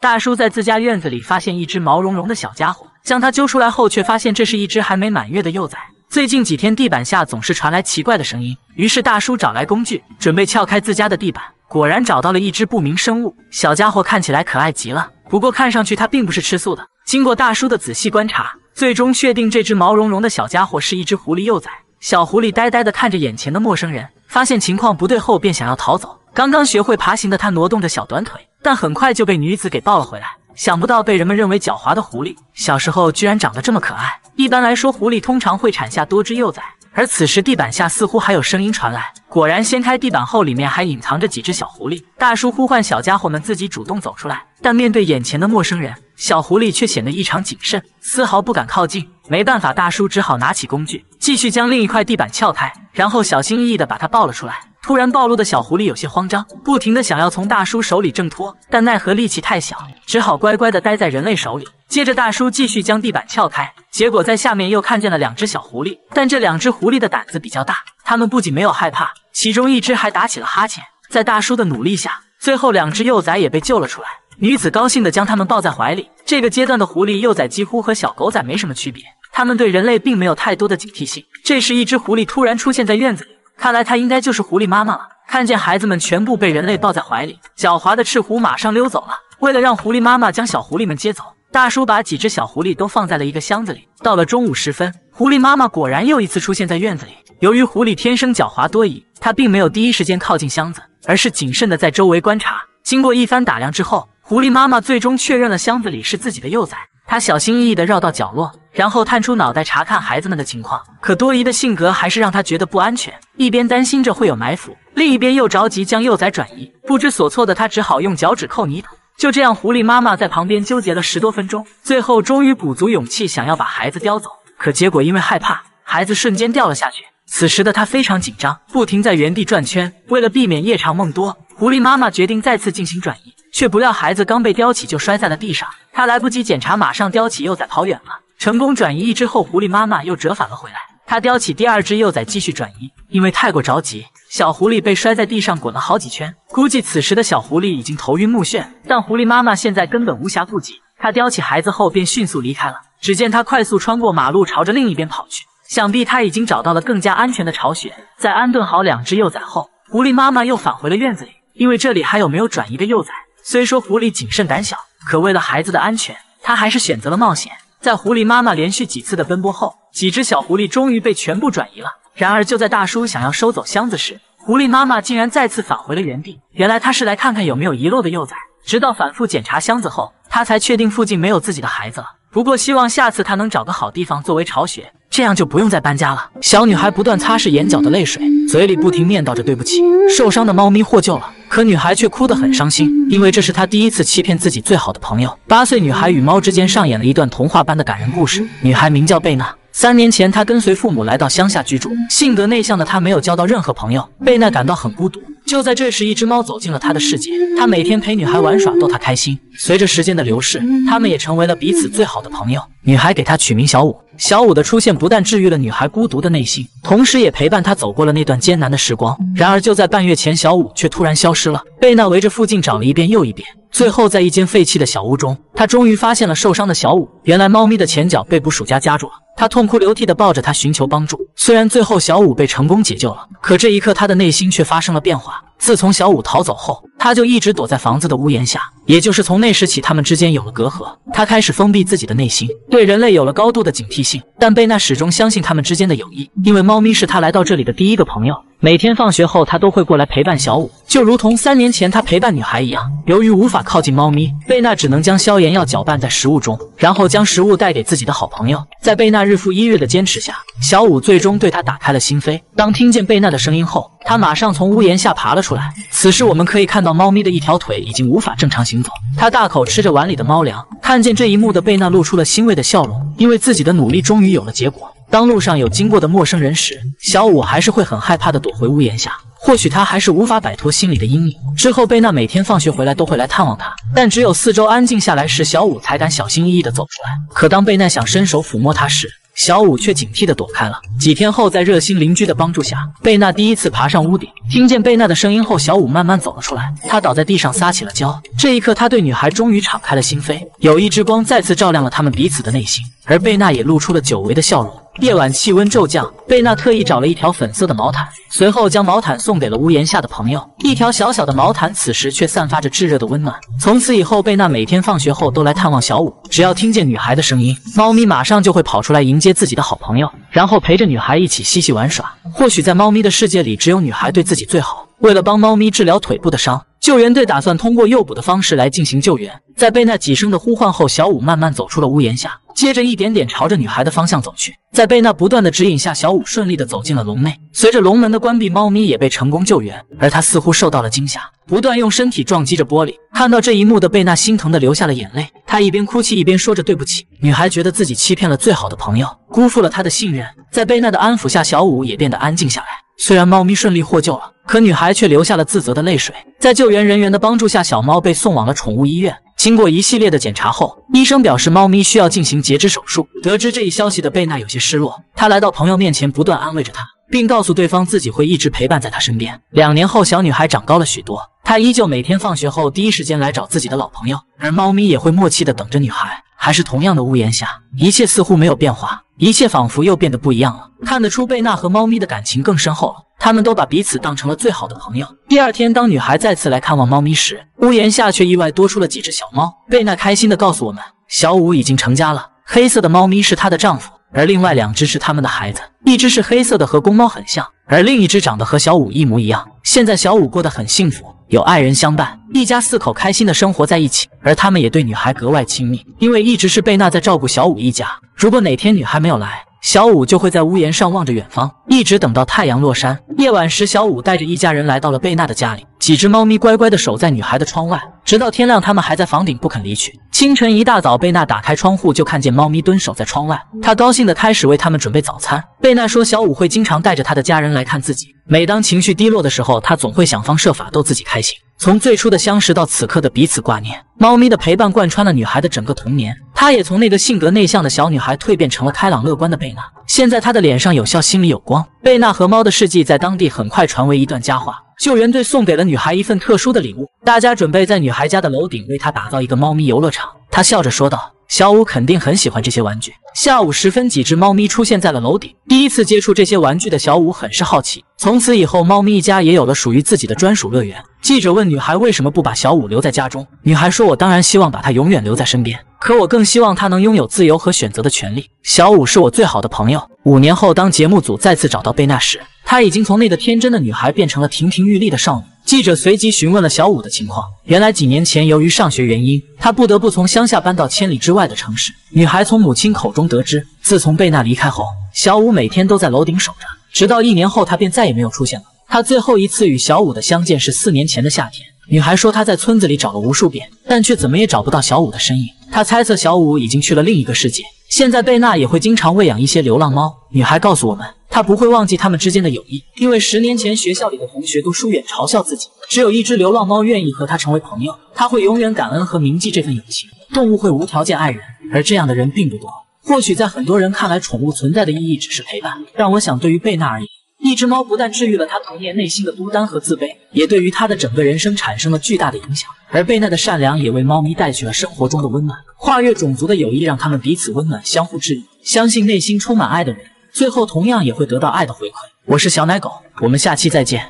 大叔在自家院子里发现一只毛茸茸的小家伙，将它揪出来后，却发现这是一只还没满月的幼崽。最近几天地板下总是传来奇怪的声音，于是大叔找来工具，准备撬开自家的地板。果然找到了一只不明生物，小家伙看起来可爱极了，不过看上去它并不是吃素的。经过大叔的仔细观察，最终确定这只毛茸茸的小家伙是一只狐狸幼崽。小狐狸呆呆地看着眼前的陌生人，发现情况不对后便想要逃走。刚刚学会爬行的他挪动着小短腿，但很快就被女子给抱了回来。想不到被人们认为狡猾的狐狸，小时候居然长得这么可爱。一般来说，狐狸通常会产下多只幼崽，而此时地板下似乎还有声音传来。果然，掀开地板后，里面还隐藏着几只小狐狸。大叔呼唤小家伙们自己主动走出来，但面对眼前的陌生人，小狐狸却显得异常谨慎，丝毫不敢靠近。没办法，大叔只好拿起工具，继续将另一块地板撬开，然后小心翼翼地把它抱了出来。突然暴露的小狐狸有些慌张，不停地想要从大叔手里挣脱，但奈何力气太小，只好乖乖地待在人类手里。接着大叔继续将地板撬开，结果在下面又看见了2只小狐狸，但这2只狐狸的胆子比较大，它们不仅没有害怕，其中1只还打起了哈欠。在大叔的努力下，最后2只幼崽也被救了出来。女子高兴地将它们抱在怀里。这个阶段的狐狸幼崽几乎和小狗崽没什么区别，它们对人类并没有太多的警惕性。这时，一只狐狸突然出现在院子里，看来它应该就是狐狸妈妈了。看见孩子们全部被人类抱在怀里，狡猾的赤狐马上溜走了。为了让狐狸妈妈将小狐狸们接走，大叔把几只小狐狸都放在了一个箱子里。到了中午时分，狐狸妈妈果然又一次出现在院子里。由于狐狸天生狡猾多疑，它并没有第一时间靠近箱子，而是谨慎地在周围观察。经过一番打量之后，狐狸妈妈最终确认了箱子里是自己的幼崽。她小心翼翼地绕到角落，然后探出脑袋查看孩子们的情况。可多疑的性格还是让她觉得不安全，一边担心着会有埋伏，另一边又着急将幼崽转移。不知所措的她只好用脚趾扣泥土。就这样，狐狸妈妈在旁边纠结了10多分钟，最后终于鼓足勇气想要把孩子叼走。可结果因为害怕，孩子瞬间掉了下去。此时的她非常紧张，不停在原地转圈。为了避免夜长梦多，狐狸妈妈决定再次进行转移，却不料孩子刚被叼起就摔在了地上。她来不及检查，马上叼起幼崽跑远了。成功转移1只后，狐狸妈妈又折返了回来。她叼起第2只幼崽继续转移，因为太过着急，小狐狸被摔在地上滚了好几圈。估计此时的小狐狸已经头晕目眩，但狐狸妈妈现在根本无暇顾及。她叼起孩子后便迅速离开了。只见她快速穿过马路，朝着另一边跑去。想必她已经找到了更加安全的巢穴。在安顿好2只幼崽后，狐狸妈妈又返回了院子里，因为这里还有没有转移的幼崽。虽说狐狸谨慎胆小，可为了孩子的安全，她还是选择了冒险。在狐狸妈妈连续几次的奔波后，几只小狐狸终于被全部转移了。然而就在大叔想要收走箱子时，狐狸妈妈竟然再次返回了原地。原来她是来看看有没有遗漏的幼崽。直到反复检查箱子后，她才确定附近没有自己的孩子了。不过希望下次她能找个好地方作为巢穴，这样就不用再搬家了。小女孩不断擦拭眼角的泪水，嘴里不停念叨着对不起。受伤的猫咪获救了，可女孩却哭得很伤心，因为这是她第一次欺骗自己最好的朋友。8岁女孩与猫之间上演了一段童话般的感人故事。女孩名叫贝娜。3年前，她跟随父母来到乡下居住。性格内向的她没有交到任何朋友，贝娜感到很孤独。就在这时，一只猫走进了她的世界。她每天陪女孩玩耍，逗她开心。随着时间的流逝，他们也成为了彼此最好的朋友。女孩给她取名小五。小五的出现不但治愈了女孩孤独的内心，同时也陪伴她走过了那段艰难的时光。然而就在半月前，小五却突然消失了。贝娜围着附近找了一遍又一遍，最后在一间废弃的小屋中，她终于发现了受伤的小五。原来猫咪的前脚被捕鼠夹夹住了，她痛哭流涕地抱着它寻求帮助。虽然最后小五被成功解救了，可这一刻她的内心却发生了变化。自从小五逃走后，她就一直躲在房子的屋檐下，也就是从那时起，他们之间有了隔阂。她开始封闭自己的内心，对人类有了高度的警惕性。但贝娜始终相信他们之间的友谊，因为猫咪是她来到这里的第一个朋友。每天放学后，她都会过来陪伴小五，就如同3年前她陪伴女孩一样。由于无法靠近猫咪，贝娜只能将消炎药搅拌在食物中，然后将食物带给自己的好朋友。在贝娜日复一日的坚持下，小五最终对她打开了心扉。当听见贝娜的声音后，她马上从屋檐下爬了出来。此时我们可以看到猫咪的一条腿已经无法正常行走，它大口吃着碗里的猫粮。看见这一幕的贝娜露出了欣慰的笑容，因为自己的努力终于有了结果。当路上有经过的陌生人时，小五还是会很害怕地躲回屋檐下。或许他还是无法摆脱心里的阴影。之后贝娜每天放学回来都会来探望他，但只有4周安静下来时，小五才敢小心翼翼地走出来。可当贝娜想伸手抚摸他时，小五却警惕地躲开了。几天后，在热心邻居的帮助下，贝娜第一次爬上屋顶。听见贝娜的声音后，小五慢慢走了出来，他倒在地上撒起了娇。这一刻，他对女孩终于敞开了心扉，有一支光再次照亮了他们彼此的内心，而贝娜也露出了久违的笑容。夜晚气温骤降，贝娜特意找了一条粉色的毛毯，随后将毛毯送给了屋檐下的朋友。一条小小的毛毯，此时却散发着炙热的温暖。从此以后，贝娜每天放学后都来探望小五，只要听见女孩的声音，猫咪马上就会跑出来迎接自己的好朋友，然后陪着女孩一起嬉戏玩耍。或许在猫咪的世界里，只有女孩对自己最好。为了帮猫咪治疗腿部的伤，救援队打算通过诱捕的方式来进行救援。在贝娜几声的呼唤后，小五慢慢走出了屋檐下，接着一点点朝着女孩的方向走去。在贝娜不断的指引下，小五顺利的走进了笼内。随着笼门的关闭，猫咪也被成功救援，而它似乎受到了惊吓，不断用身体撞击着玻璃。看到这一幕的贝娜心疼的流下了眼泪，她一边哭泣一边说着对不起。女孩觉得自己欺骗了最好的朋友，辜负了她的信任。在贝娜的安抚下，小五也变得安静下来。虽然猫咪顺利获救了，可女孩却流下了自责的泪水。在救援人员的帮助下，小猫被送往了宠物医院。经过一系列的检查后，医生表示猫咪需要进行截肢手术。得知这一消息的贝娜有些失落，她来到朋友面前，不断安慰着他，并告诉对方自己会一直陪伴在他身边。2年后，小女孩长高了许多，她依旧每天放学后第一时间来找自己的老朋友，而猫咪也会默契地等着女孩。还是同样的屋檐下，一切似乎没有变化，一切仿佛又变得不一样了。看得出贝娜和猫咪的感情更深厚了，他们都把彼此当成了最好的朋友。第二天，当女孩再次来看望猫咪时，屋檐下却意外多出了几只小猫。贝娜开心地告诉我们，小五已经成家了，黑色的猫咪是她的丈夫，而另外2只是他们的孩子，一只是黑色的，和公猫很像，而另一只长得和小五一模一样。现在小五过得很幸福，有爱人相伴，一家4口开心的生活在一起，而他们也对女孩格外亲密，因为一直是贝娜在照顾小五一家。如果哪天女孩没有来，小五就会在屋檐上望着远方，一直等到太阳落山。夜晚时，小五带着一家人来到了贝娜的家里，几只猫咪乖乖地守在女孩的窗外，直到天亮，它们还在房顶不肯离去。清晨一大早，贝娜打开窗户就看见猫咪蹲守在窗外，她高兴地开始为它们准备早餐。贝娜说，小五会经常带着她的家人来看自己，每当情绪低落的时候，她总会想方设法逗自己开心。从最初的相识到此刻的彼此挂念，猫咪的陪伴贯穿了女孩的整个童年。她也从那个性格内向的小女孩蜕变成了开朗乐观的贝娜。现在她的脸上有笑，心里有光。贝娜和猫的事迹在当地很快传为一段佳话。救援队送给了女孩一份特殊的礼物，大家准备在女孩家的楼顶为她打造一个猫咪游乐场。她笑着说道，小五肯定很喜欢这些玩具。下午时分，几只猫咪出现在了楼顶。第一次接触这些玩具的小五很是好奇。从此以后，猫咪一家也有了属于自己的专属乐园。记者问女孩为什么不把小五留在家中，女孩说，我当然希望把他永远留在身边，可我更希望他能拥有自由和选择的权利。小五是我最好的朋友。5年后，当节目组再次找到贝娜时，她已经从那个天真的女孩变成了亭亭玉立的少女。记者随即询问了小五的情况，原来几年前由于上学原因，她不得不从乡下搬到千里之外的城市。女孩从母亲口中得知，自从贝娜离开后，小五每天都在楼顶守着，直到1年后，她便再也没有出现了。她最后一次与小五的相见是4年前的夏天。女孩说，她在村子里找了无数遍，但却怎么也找不到小五的身影。她猜测小五已经去了另一个世界。现在贝娜也会经常喂养一些流浪猫。女孩告诉我们，她不会忘记他们之间的友谊，因为10年前学校里的同学都疏远嘲笑自己，只有一只流浪猫愿意和她成为朋友。她会永远感恩和铭记这份友情。动物会无条件爱人，而这样的人并不多。或许在很多人看来，宠物存在的意义只是陪伴，让我想对于贝娜而言，一只猫不但治愈了她童年内心的孤单和自卑，也对于她的整个人生产生了巨大的影响。而贝娜的善良也为猫咪带去了生活中的温暖。跨越种族的友谊让他们彼此温暖，相互治愈。相信内心充满爱的人，最后同样也会得到爱的回馈。我是小奶狗，我们下期再见。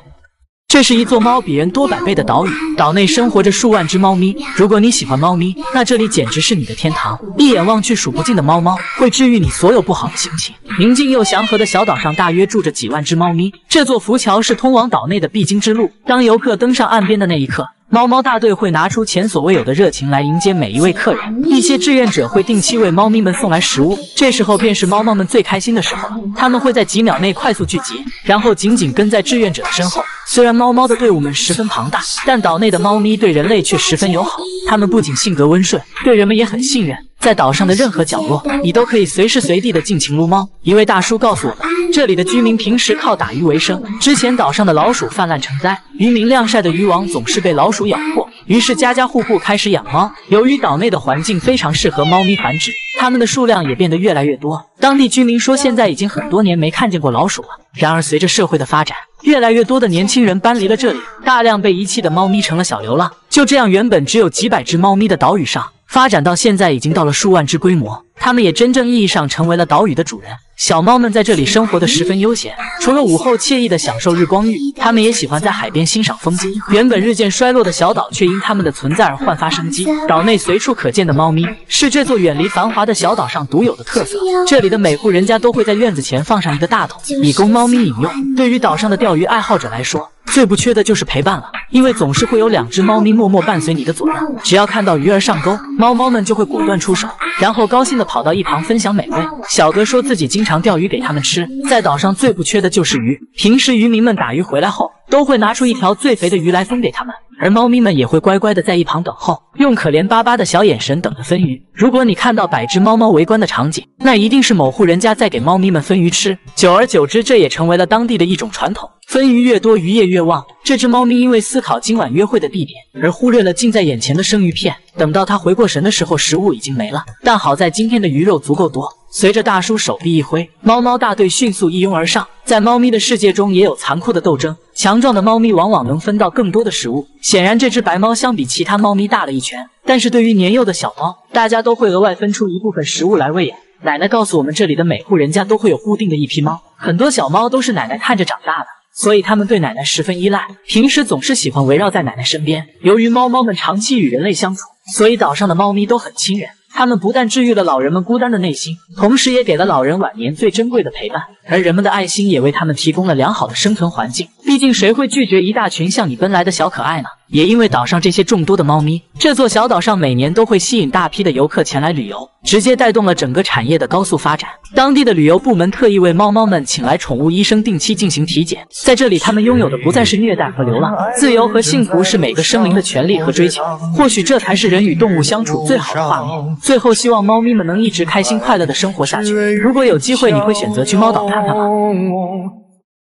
这是一座猫比人多100倍的岛屿，岛内生活着数万只猫咪。如果你喜欢猫咪，那这里简直是你的天堂。一眼望去，数不尽的猫猫会治愈你所有不好的心情。宁静又祥和的小岛上大约住着几万只猫咪。这座浮桥是通往岛内的必经之路。当游客登上岸边的那一刻，猫猫大队会拿出前所未有的热情来迎接每一位客人。一些志愿者会定期为猫咪们送来食物，这时候便是猫猫们最开心的时候了。它们会在几秒内快速聚集，然后紧紧跟在志愿者的身后。虽然猫猫的队伍们十分庞大，但岛内的猫咪对人类却十分友好。它们不仅性格温顺，对人们也很信任。在岛上的任何角落，你都可以随时随地的尽情撸猫。一位大叔告诉我们，这里的居民平时靠打鱼为生。之前岛上的老鼠泛滥成灾，渔民晾晒的渔网总是被老鼠咬破，于是家家户户开始养猫。由于岛内的环境非常适合猫咪繁殖，它们的数量也变得越来越多。当地居民说，现在已经很多年没看见过老鼠了。然而，随着社会的发展，越来越多的年轻人搬离了这里，大量被遗弃的猫咪成了小流浪。就这样，原本只有几百只猫咪的岛屿上，发展到现在已经到了数万只规模。它们也真正意义上成为了岛屿的主人。小猫们在这里生活的十分悠闲，除了午后惬意的享受日光浴，它们也喜欢在海边欣赏风景。原本日渐衰落的小岛，却因它们的存在而焕发生机。岛内随处可见的猫咪，是这座远离繁华的小岛上独有的特色。这里的每户人家都会在院子前放上一个大桶，以供猫咪饮用。对于岛上的钓鱼爱好者来说，最不缺的就是陪伴了，因为总是会有2只猫咪默默伴随你的左右。只要看到鱼儿上钩，猫猫们就会果断出手，然后高兴地跑到一旁分享美味。小哥说自己经常钓鱼给他们吃，在岛上最不缺的就是鱼。平时渔民们打鱼回来后，都会拿出一条最肥的鱼来分给他们，而猫咪们也会乖乖地在一旁等候，用可怜巴巴的小眼神等着分鱼。如果你看到100只猫猫围观的场景，那一定是某户人家在给猫咪们分鱼吃。久而久之，这也成为了当地的一种传统。分鱼越多，渔业越旺。这只猫咪因为思考今晚约会的地点，而忽略了近在眼前的生鱼片。等到它回过神的时候，食物已经没了。但好在今天的鱼肉足够多。随着大叔手臂一挥，猫猫大队迅速一拥而上。在猫咪的世界中，也有残酷的斗争。强壮的猫咪往往能分到更多的食物。显然，这只白猫相比其他猫咪大了一圈。但是对于年幼的小猫，大家都会额外分出一部分食物来喂养。奶奶告诉我们，这里的每户人家都会有固定的一批猫，很多小猫都是奶奶看着长大的。所以它们对奶奶十分依赖，平时总是喜欢围绕在奶奶身边。由于猫猫们长期与人类相处，所以岛上的猫咪都很亲人。它们不但治愈了老人们孤单的内心，同时也给了老人晚年最珍贵的陪伴。而人们的爱心也为他们提供了良好的生存环境。毕竟谁会拒绝一大群向你奔来的小可爱呢？也因为岛上这些众多的猫咪，这座小岛上每年都会吸引大批的游客前来旅游，直接带动了整个产业的高速发展。当地的旅游部门特意为猫猫们请来宠物医生定期进行体检，在这里他们拥有的不再是虐待和流浪，自由和幸福是每个生灵的权利和追求。或许这才是人与动物相处最好的画面。最后希望猫咪们能一直开心快乐的生活下去。如果有机会，你会选择去猫岛看看吗？